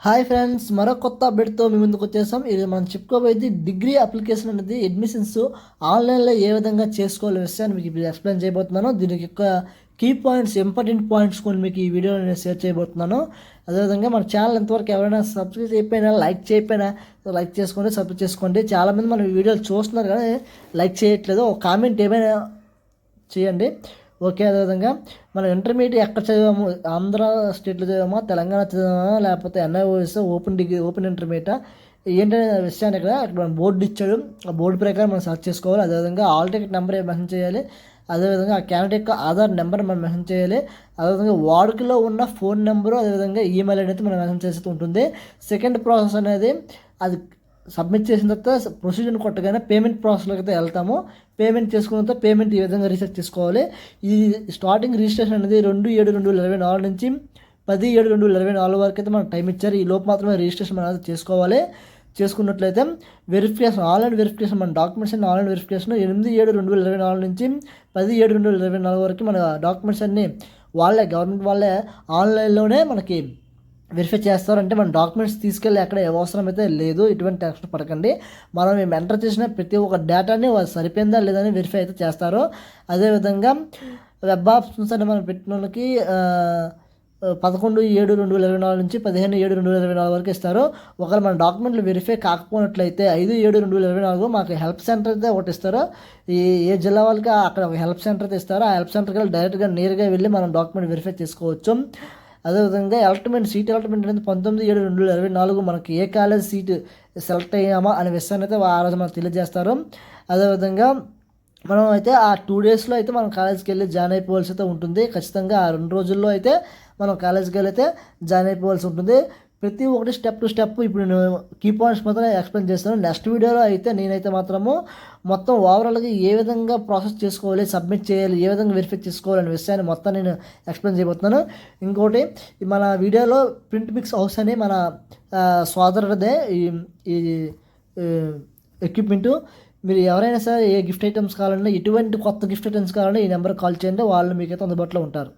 Hi friends, మరో కొత్త అప్డేట్తో మీ ముందుకు వచ్చేసాం. ఇది మనం చెప్పుకోబోయేది డిగ్రీ అప్లికేషన్ అనేది అడ్మిషన్స్ ఆన్లైన్లో ఏ విధంగా చేసుకోవాలో విషయాన్ని మీకు ఇప్పుడు ఎక్స్ప్లెయిన్ చేయబోతున్నాను. దీనికి యొక్క కీ పాయింట్స్, ఇంపార్టెంట్ పాయింట్స్ కొన్ని మీకు ఈ వీడియోలో నేను షేర్ చేయబోతున్నాను. అదేవిధంగా మన ఛానల్ ఎంతవరకు ఎవరైనా సబ్స్క్రైబ్ చేయకపోయినా లైక్ చేసుకోండి, సబ్స్క్రైబ్ చేసుకోండి. చాలామంది మన వీడియోలు చూస్తున్నారు కానీ లైక్ చేయట్లేదు. ఒక కామెంట్ ఏమైనా చేయండి. ఓకే, అదేవిధంగా మనం ఇంటర్మీడియట్ ఎక్కడ చదివాము, ఆంధ్ర స్టేట్లో చదివామా, తెలంగాణ చదివామా, లేకపోతే ఎన్ఐఓఎస్ ఓపెన్ ఇంటర్మీడియట్ ఏంటనే విషయాన్ని అక్కడ మనం బోర్డు ఇచ్చాడు. ఆ బోర్డు ప్రకారం మనం సెర్చ్ చేసుకోవాలి. అదేవిధంగా ఆల్ టికెట్ నెంబర్ మెన్షన్ చేయాలి. అదేవిధంగా ఆ క్యాండిడేట్ యొక్క ఆధార్ నెంబర్ మనం మెన్షన్ చేయాలి. అదేవిధంగా వాడుకలో ఉన్న ఫోన్ నెంబరు, అదేవిధంగా ఈమెయిల్ అనేది మనం మెన్షన్ చేస్తూ ఉంటుంది. సెకండ్ ప్రాసెస్ అనేది అది సబ్మిట్ చేసిన తర్వాత ప్రొసీజర్ కొట్టగానే పేమెంట్ ప్రాసెస్లోకి అయితే వెళ్తాము. పేమెంట్ చేసుకున్న తర్వాత పేమెంట్ ఈ విధంగా రీసెర్చ్ చేసుకోవాలి. ఈ స్టార్టింగ్ రిజిస్ట్రేషన్ అనేది 2/7/2024 నుంచి 10/7/2024 వరకు అయితే మనకు టైం ఇచ్చారు. ఈ లోపు మాత్రమే రిజిస్ట్రేషన్ మనం చేసుకోవాలి. చేసుకున్నట్లయితే వెరిఫికేషన్, ఆన్లైన్ వెరిఫికేషన్, మన డాక్యుమెంట్స్ అన్ని ఆన్లైన్ వెరిఫికేషన్ 8/7/2024 నుంచి 10/7/2024 వరకు మన డాక్యుమెంట్స్ అన్నీ గవర్నమెంట్ వాళ్ళే ఆన్లైన్లోనే మనకి వెరిఫై చేస్తారు. అంటే మన డాక్యుమెంట్స్ తీసుకెళ్ళి ఎక్కడ అవసరం అయితే లేదు. ఎటువంటి టెన్షన్ పడకండి. మేము ఎంటర్ చేసిన ప్రతి ఒక్క డేటాని వాళ్ళు సరిపోయిందా లేదని వెరిఫై అయితే చేస్తారు. అదేవిధంగా వెబ్ ఆప్షన్స్ అని మనం పెట్టిన వాళ్ళకి 11/7/2024 నుంచి 15/7/2024 వరకు ఇస్తారు. ఒకవేళ మన డాక్యుమెంట్లు వెరిఫై కాకపోయినట్లయితే 5/7/2024 మాకు హెల్ప్ సెంటర్ అయితే ఒకటి ఇస్తారు. ఏ జిల్లా వాళ్ళకి అక్కడ ఒక హెల్ప్ సెంటర్ అయితే ఇస్తారు. ఆ హెల్ప్ సెంటర్కి వెళ్ళి డైరెక్ట్గా నేరుగా వెళ్ళి మనం డాక్యుమెంట్ వెరిఫై చేసుకోవచ్చు. అదేవిధంగా సీట్ అలాట్మెంట్ అనేది 19/7/2024 మనకి ఏ కాలేజ్ సీటు సెలెక్ట్ అయ్యామా అనే విషయాన్ని అయితే ఆ రోజు మనకు తెలియజేస్తారు. అదేవిధంగా మనం అయితే ఆ 2 డేస్లో అయితే మనం కాలేజ్కి వెళ్ళి జాయిన్ అయిపోవాల్సి అయితే ఉంటుంది. ఖచ్చితంగా ఆ 2 రోజుల్లో అయితే మనం కాలేజ్కి వెళ్ళి అయితే జాయిన్ అయిపోవాల్సి ఉంటుంది. ప్రతి ఒక్కటి స్టెప్ టు స్టెప్ ఇప్పుడు నేను కీ పాయింట్స్ మాత్రం ఎక్స్ప్లెయిన్ చేస్తాను. నెక్స్ట్ వీడియోలో అయితే నేనైతే మాత్రము మొత్తం ఓవరాల్గా ఏ విధంగా ప్రాసెస్ చేసుకోవాలి, సబ్మిట్ చేయాలి, ఏ విధంగా వెరిఫై చేసుకోవాలి అనే విషయాన్ని మొత్తం నేను ఎక్స్ప్లెయిన్ చేయబోతున్నాను. ఇంకోటి, మన వీడియోలో ప్రింట్ మిక్స్ హౌస్ అని మన సోదరుడే ఈ ఎక్విప్మెంటు. మీరు ఎవరైనా సరే ఏ గిఫ్ట్ ఐటమ్స్ కావాలన్నా, ఎటువంటి కొత్త గిఫ్ట్ ఐటమ్స్ కావాలన్నా ఈ నెంబర్కి కాల్ చేయండి. వాళ్ళు మీకైతే అందుబాటులో ఉంటారు.